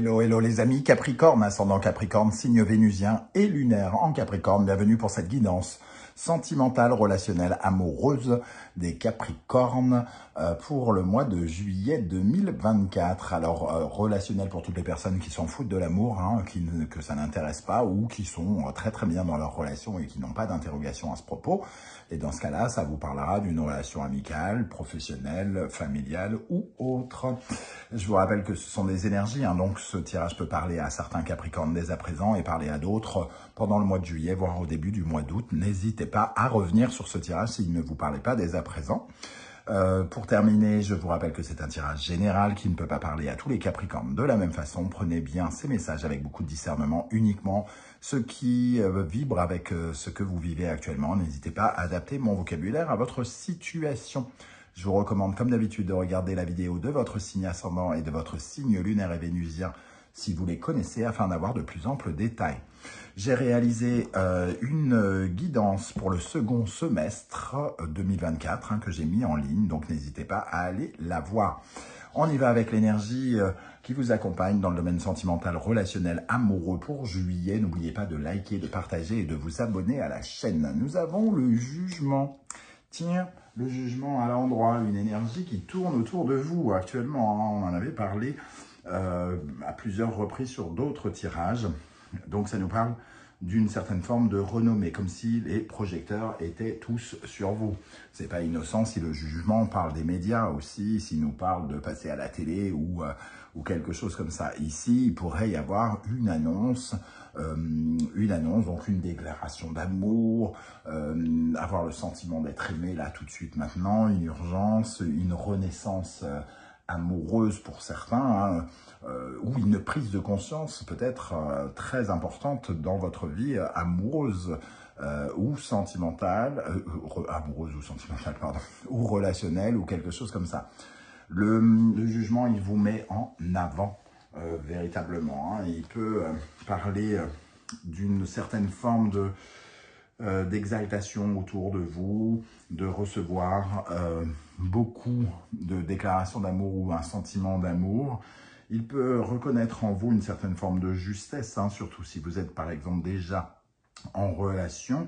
Hello, hello les amis Capricorne, ascendant Capricorne, signe vénusien et lunaire en Capricorne. Bienvenue pour cette guidance sentimentale, relationnelle, amoureuse des Capricornes pour le mois de juillet 2024. Alors, relationnel pour toutes les personnes qui s'en foutent de l'amour, hein, que ça n'intéresse pas ou qui sont très très bien dans leur relation et qui n'ont pas d'interrogation à ce propos. Et dans ce cas-là, ça vous parlera d'une relation amicale, professionnelle, familiale ou autre. Je vous rappelle que ce sont des énergies, hein, donc ce tirage peut parler à certains Capricornes dès à présent et parler à d'autres pendant le mois de juillet, voire au début du mois d'août. N'hésitez pas à revenir sur ce tirage s'il ne vous parlait pas dès à présent. Pour terminer, je vous rappelle que c'est un tirage général qui ne peut pas parler à tous les Capricornes de la même façon. Prenez bien ces messages avec beaucoup de discernement, uniquement ceux qui vibrent avec ce que vous vivez actuellement. N'hésitez pas à adapter mon vocabulaire à votre situation. Je vous recommande comme d'habitude de regarder la vidéo de votre signe ascendant et de votre signe lunaire et vénusien si vous les connaissez afin d'avoir de plus amples détails. J'ai réalisé une guidance pour le second semestre 2024 que j'ai mis en ligne, donc n'hésitez pas à aller la voir. On y va avec l'énergie qui vous accompagne dans le domaine sentimental, relationnel, amoureux pour juillet. N'oubliez pas de liker, de partager et de vous abonner à la chaîne. Nous avons le jugement. Tiens, le jugement à l'endroit, une énergie qui tourne autour de vous actuellement. On en avait parlé à plusieurs reprises sur d'autres tirages. Donc ça nous parle d'une certaine forme de renommée, comme si les projecteurs étaient tous sur vous. C'est pas innocent si le jugement parle des médias aussi, s'il nous parle de passer à la télé ou quelque chose comme ça. Ici, il pourrait y avoir une annonce, donc une déclaration d'amour, avoir le sentiment d'être aimé là tout de suite maintenant, une urgence, une renaissance amoureuse pour certains, hein, ou une prise de conscience peut-être très importante dans votre vie amoureuse ou sentimentale, amoureuse ou sentimentale, pardon, ou relationnelle ou quelque chose comme ça. Le jugement, il vous met en avant véritablement, hein. Il peut parler d'une certaine forme d'exaltation autour de vous, de recevoir beaucoup de déclarations d'amour ou un sentiment d'amour. Il peut reconnaître en vous une certaine forme de justesse, hein, surtout si vous êtes par exemple déjà en relation.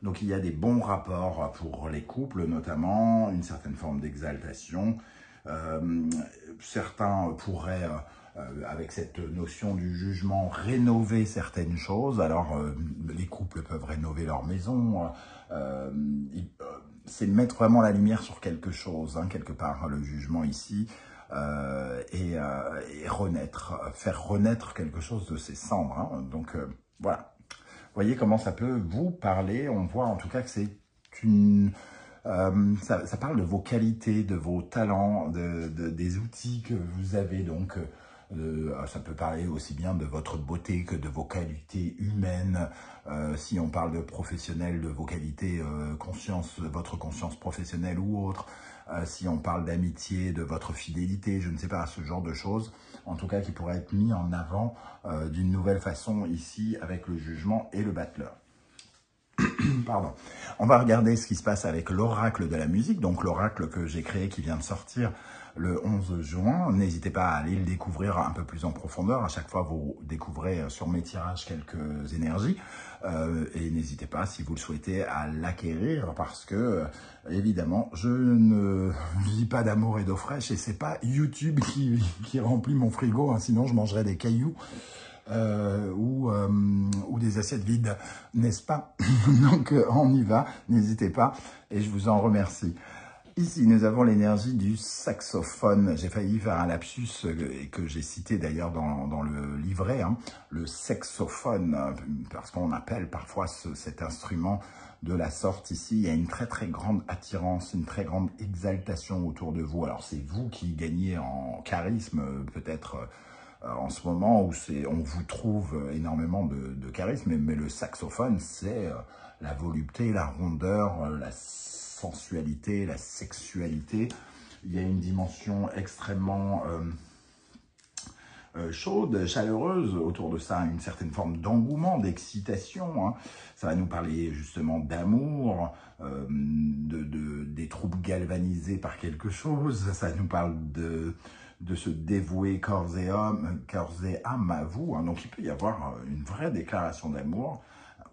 Donc il y a des bons rapports pour les couples notamment, une certaine forme d'exaltation. Certains pourraient, avec cette notion du jugement, rénover certaines choses. Alors, les couples peuvent rénover leur maison. C'est mettre vraiment la lumière sur quelque chose, hein, quelque part, le jugement ici, et renaître, faire renaître quelque chose de ses cendres. Hein. Donc, voilà. Voyez comment ça peut vous parler. On voit en tout cas que c'est une... ça parle de vos qualités, de vos talents, des outils que vous avez. Donc, ça peut parler aussi bien de votre beauté que de vos qualités humaines. Si on parle de professionnel, de vos qualités, votre conscience professionnelle ou autre. Si on parle d'amitié, de votre fidélité, je ne sais pas, ce genre de choses. En tout cas, qui pourrait être mis en avant d'une nouvelle façon ici avec le jugement et le battleur. Pardon. On va regarder ce qui se passe avec l'oracle de la musique, donc l'oracle que j'ai créé qui vient de sortir le 11 juin. N'hésitez pas à aller le découvrir un peu plus en profondeur. À chaque fois, vous découvrez sur mes tirages quelques énergies. Et n'hésitez pas, si vous le souhaitez, à l'acquérir parce que, évidemment, je ne vis pas d'amour et d'eau fraîche et c'est pas YouTube qui remplit mon frigo, hein, sinon je mangerais des cailloux. Ou des assiettes vides, n'est-ce pas? Donc, on y va, n'hésitez pas, et je vous en remercie. Ici, nous avons l'énergie du saxophone. J'ai failli faire un lapsus que j'ai cité d'ailleurs dans le livret, hein, le saxophone, parce qu'on appelle parfois cet instrument de la sorte ici. Il y a une très très grande attirance, une très grande exaltation autour de vous. Alors, c'est vous qui gagnez en charisme, peut-être en ce moment où on vous trouve énormément de charisme, mais le saxophone, c'est la volupté, la rondeur, la sensualité, la sexualité. Il y a une dimension extrêmement chaude, chaleureuse autour de ça, une certaine forme d'engouement, d'excitation. Hein. Ça va nous parler justement d'amour, des troupes galvanisées par quelque chose. Ça nous parle de se dévouer corps et âme à vous. Hein. Donc il peut y avoir une vraie déclaration d'amour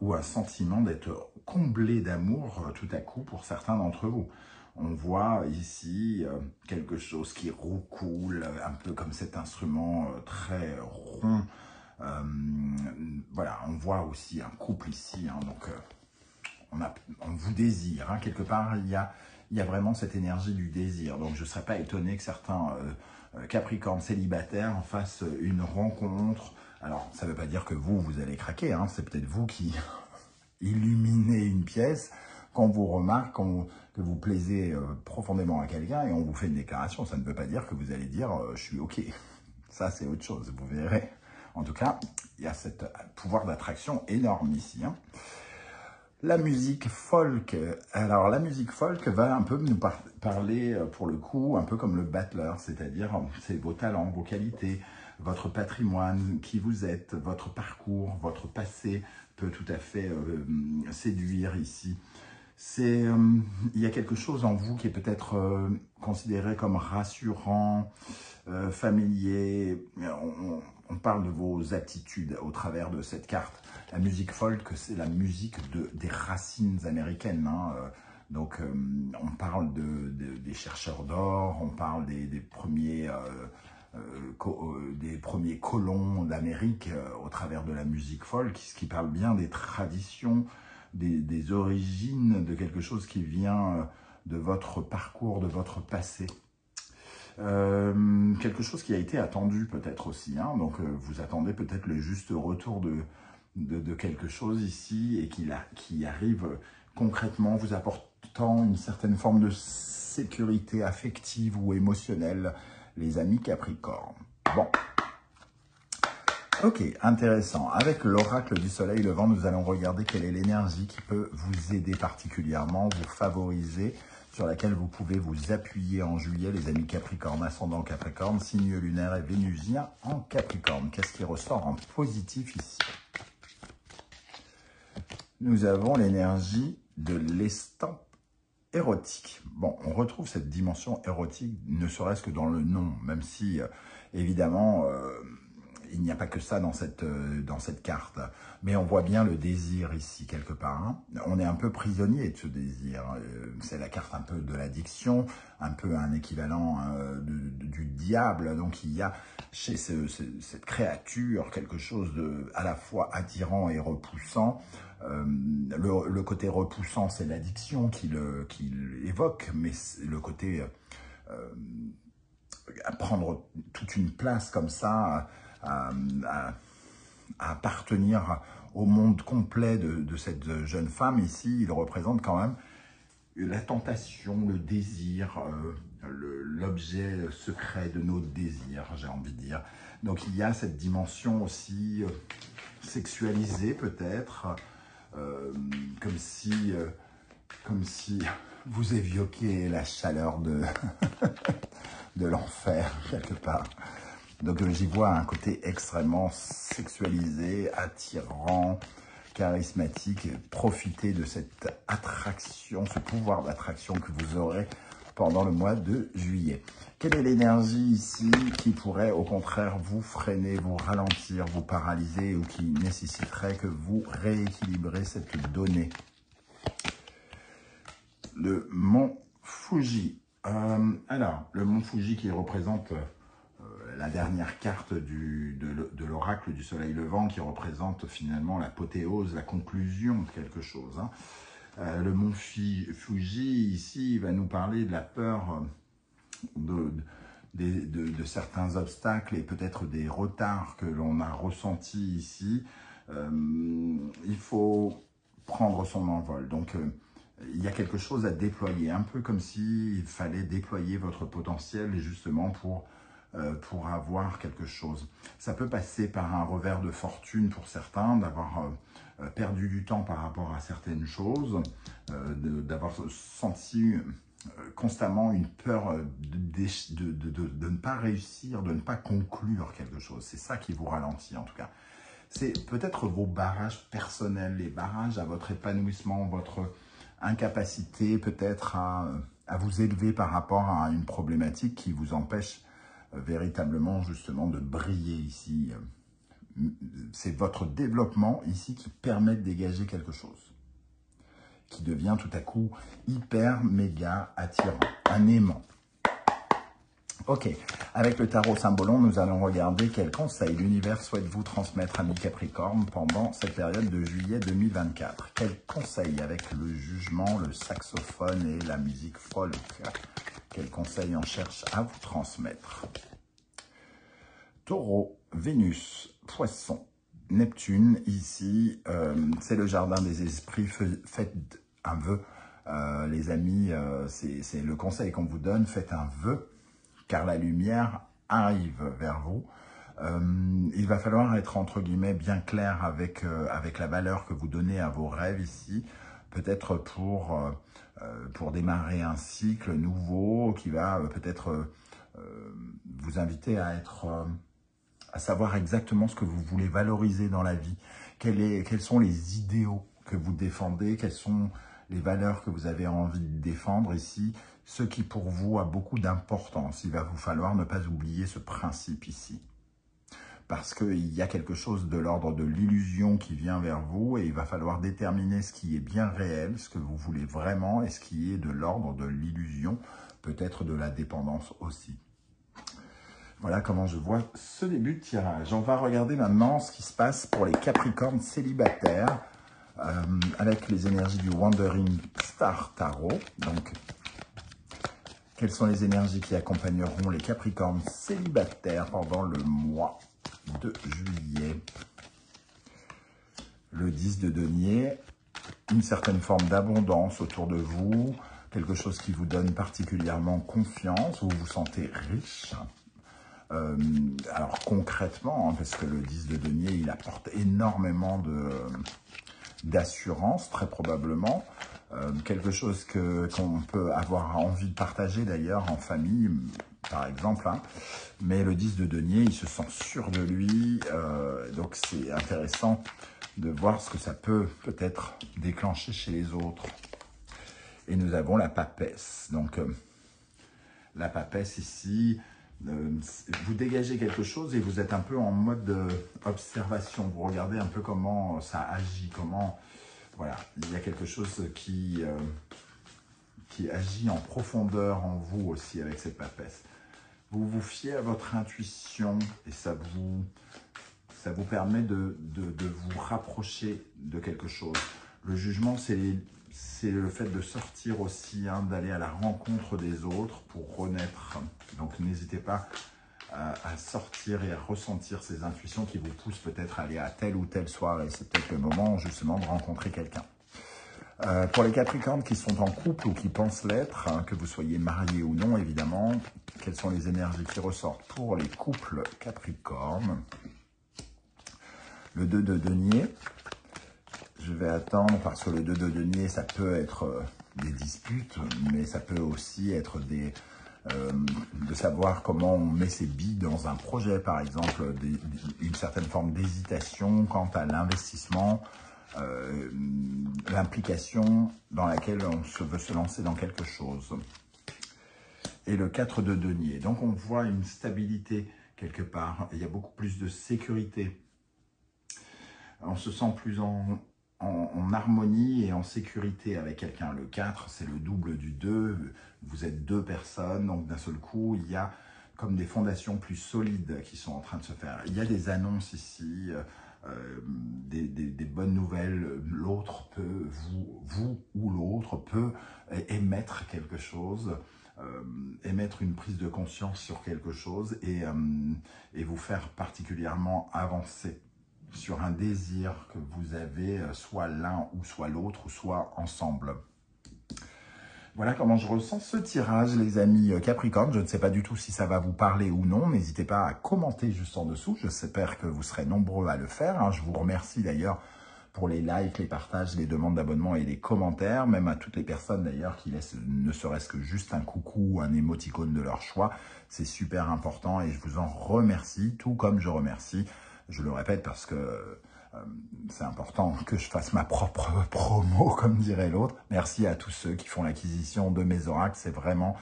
ou un sentiment d'être comblé d'amour tout à coup pour certains d'entre vous. On voit ici quelque chose qui roucoule, un peu comme cet instrument très rond. Voilà, on voit aussi un couple ici, hein, donc on vous désire. Hein, quelque part, il y a vraiment cette énergie du désir. Donc je ne serais pas étonné que certains Capricornes célibataires fassent une rencontre. Alors, ça ne veut pas dire que vous allez craquer, hein, c'est peut-être vous qui illuminez une pièce, qu'on vous remarque, que vous plaisez profondément à quelqu'un et on vous fait une déclaration. Ça ne veut pas dire que vous allez dire « je suis OK ». Ça, c'est autre chose, vous verrez. En tout cas, il y a ce pouvoir d'attraction énorme ici. Hein. La musique folk. Alors, la musique folk va un peu nous parler, pour le coup, un peu comme le battleur, c'est-à-dire c'est vos talents, vos qualités, votre patrimoine, qui vous êtes, votre parcours, votre passé peut tout à fait séduire ici. Il y a quelque chose en vous qui est peut-être considéré comme rassurant, familier. On parle de vos attitudes au travers de cette carte. La musique folk, c'est la musique des racines américaines. Hein. Donc, on parle des chercheurs d'or, on parle des premiers colons d'Amérique au travers de la musique folk, ce qui parle bien des traditions, des origines, de quelque chose qui vient de votre parcours, de votre passé. Quelque chose qui a été attendu peut-être aussi. Hein. Donc, vous attendez peut-être le juste retour de quelque chose ici et qui arrive concrètement, vous apportant une certaine forme de sécurité affective ou émotionnelle, les amis Capricorne. Bon. Ok, intéressant. Avec l'oracle du soleil levant, nous allons regarder quelle est l'énergie qui peut vous aider particulièrement, vous favoriser, sur laquelle vous pouvez vous appuyer en juillet, les amis Capricorne, ascendant Capricorne, signe lunaire et vénusien en Capricorne. Qu'est-ce qui ressort en positif ici? Nous avons l'énergie de l'estampe érotique. Bon, on retrouve cette dimension érotique, ne serait-ce que dans le nom, même si, évidemment, il n'y a pas que ça dans cette carte. Mais on voit bien le désir ici, quelque part. Hein. On est un peu prisonnier de ce désir. C'est la carte un peu de l'addiction, un peu un équivalent du diable. Donc, il y a chez cette créature quelque chose de à la fois attirant et repoussant. Le côté repoussant, c'est l'addiction qu'il évoque, mais le côté à prendre toute une place comme ça, à appartenir au monde complet de cette jeune femme ici, il représente quand même la tentation, le désir, l'objet secret de nos désirs, j'ai envie de dire. Donc il y a cette dimension aussi sexualisée peut-être, comme si vous évoquiez la chaleur de l'enfer, quelque part. Donc j'y vois un côté extrêmement sexualisé, attirant, charismatique. Profitez de cette attraction, ce pouvoir d'attraction que vous aurez pendant le mois de juillet. Quelle est l'énergie ici qui pourrait au contraire vous freiner, vous ralentir, vous paralyser ou qui nécessiterait que vous rééquilibrez cette donnée? Le mont Fuji. Alors, le mont Fuji qui représente la dernière carte de l'oracle du soleil levant, qui représente finalement l'apothéose, la conclusion de quelque chose. Hein. Le mont Fuji, ici, va nous parler de la peur de certains obstacles et peut-être des retards que l'on a ressentis ici. Il faut prendre son envol. Donc, il y a quelque chose à déployer, un peu comme s'il fallait déployer votre potentiel justement pour avoir quelque chose. Ça peut passer par un revers de fortune pour certains, d'avoir perdu du temps par rapport à certaines choses, d'avoir senti constamment une peur de ne pas réussir, de ne pas conclure quelque chose. C'est ça qui vous ralentit en tout cas. C'est peut-être vos barrages personnels, les barrages à votre épanouissement, votre incapacité peut-être à vous élever par rapport à une problématique qui vous empêche véritablement justement de briller ici. C'est votre développement ici qui permet de dégager quelque chose, qui devient tout à coup hyper méga attirant, un aimant. Ok, avec le tarot Symbolon, nous allons regarder quels conseils l'univers souhaite vous transmettre, amis Capricorne, pendant cette période de juillet 2024. Quels conseils avec le jugement, le saxophone et la musique folk? Quels conseils on cherche à vous transmettre? Taureau, Vénus, Poisson, Neptune, ici, c'est le jardin des esprits, faites un vœu. Les amis, c'est le conseil qu'on vous donne, faites un vœu, car la lumière arrive vers vous. Il va falloir être, entre guillemets, bien clair avec la valeur que vous donnez à vos rêves ici, peut-être pour démarrer un cycle nouveau qui va peut-être vous inviter à savoir exactement ce que vous voulez valoriser dans la vie, quels sont les idéaux que vous défendez, quelles sont les valeurs que vous avez envie de défendre ici, ce qui pour vous a beaucoup d'importance. Il va vous falloir ne pas oublier ce principe ici. Parce qu'il y a quelque chose de l'ordre de l'illusion qui vient vers vous et il va falloir déterminer ce qui est bien réel, ce que vous voulez vraiment et ce qui est de l'ordre de l'illusion, peut-être de la dépendance aussi. Voilà comment je vois ce début de tirage. On va regarder maintenant ce qui se passe pour les Capricornes célibataires avec les énergies du Wandering Star Tarot. Donc, quelles sont les énergies qui accompagneront les Capricornes célibataires pendant le mois de juillet? Le 10 de denier, une certaine forme d'abondance autour de vous, quelque chose qui vous donne particulièrement confiance, vous vous sentez riche. Alors concrètement, parce que le 10 de denier, il apporte énormément d'assurance, très probablement. Quelque chose qu'on peut avoir envie de partager d'ailleurs en famille, par exemple. Hein. Mais le 10 de denier, il se sent sûr de lui. Donc c'est intéressant de voir ce que ça peut peut-être déclencher chez les autres. Et nous avons la papesse. Donc la papesse ici, vous dégagez quelque chose et vous êtes un peu en mode observation. Vous regardez un peu comment ça agit, comment... Voilà, il y a quelque chose qui agit en profondeur en vous aussi avec cette papesse. Vous vous fiez à votre intuition et ça vous permet de vous rapprocher de quelque chose. Le jugement, c'est le fait de sortir aussi, hein, d'aller à la rencontre des autres pour renaître. Donc n'hésitez pas à sortir et à ressentir ces intuitions qui vous poussent peut-être à aller à telle ou telle soirée. C'est peut-être le moment justement de rencontrer quelqu'un. Pour les Capricornes qui sont en couple ou qui pensent l'être, hein, que vous soyez marié ou non évidemment, quelles sont les énergies qui ressortent pour les couples Capricornes? Le 2 de denier. Je vais attendre parce que le 2 de denier, ça peut être des disputes, mais ça peut aussi être de savoir comment on met ses billes dans un projet, par exemple, une certaine forme d'hésitation quant à l'investissement, l'implication dans laquelle on veut se lancer dans quelque chose. Et le 4 de denier. Donc on voit une stabilité quelque part, il y a beaucoup plus de sécurité. On se sent plus en harmonie et en sécurité avec quelqu'un. Le 4, c'est le double du 2. Vous êtes deux personnes, donc d'un seul coup, il y a comme des fondations plus solides qui sont en train de se faire. Il y a des annonces ici, des bonnes nouvelles. L'autre peut, vous ou l'autre peut émettre quelque chose, émettre une prise de conscience sur quelque chose et vous faire particulièrement avancer sur un désir que vous avez, soit l'un ou soit l'autre, ou soit ensemble. Voilà comment je ressens ce tirage, les amis Capricorne. Je ne sais pas du tout si ça va vous parler ou non. N'hésitez pas à commenter juste en dessous. J'espère que vous serez nombreux à le faire. Hein. Je vous remercie d'ailleurs pour les likes, les partages, les demandes d'abonnement et les commentaires. Même à toutes les personnes d'ailleurs qui laissent ne serait-ce que juste un coucou ou un émoticône de leur choix. C'est super important et je vous en remercie, tout comme je remercie. Je le répète parce que c'est important que je fasse ma propre promo, comme dirait l'autre. Merci à tous ceux qui font l'acquisition de mes oracles. C'est vraiment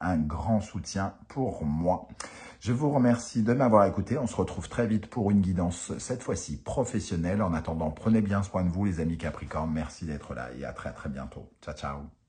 un grand soutien pour moi. Je vous remercie de m'avoir écouté. On se retrouve très vite pour une guidance, cette fois-ci professionnelle. En attendant, prenez bien soin de vous les amis Capricorne. Merci d'être là et à très bientôt. Ciao, ciao.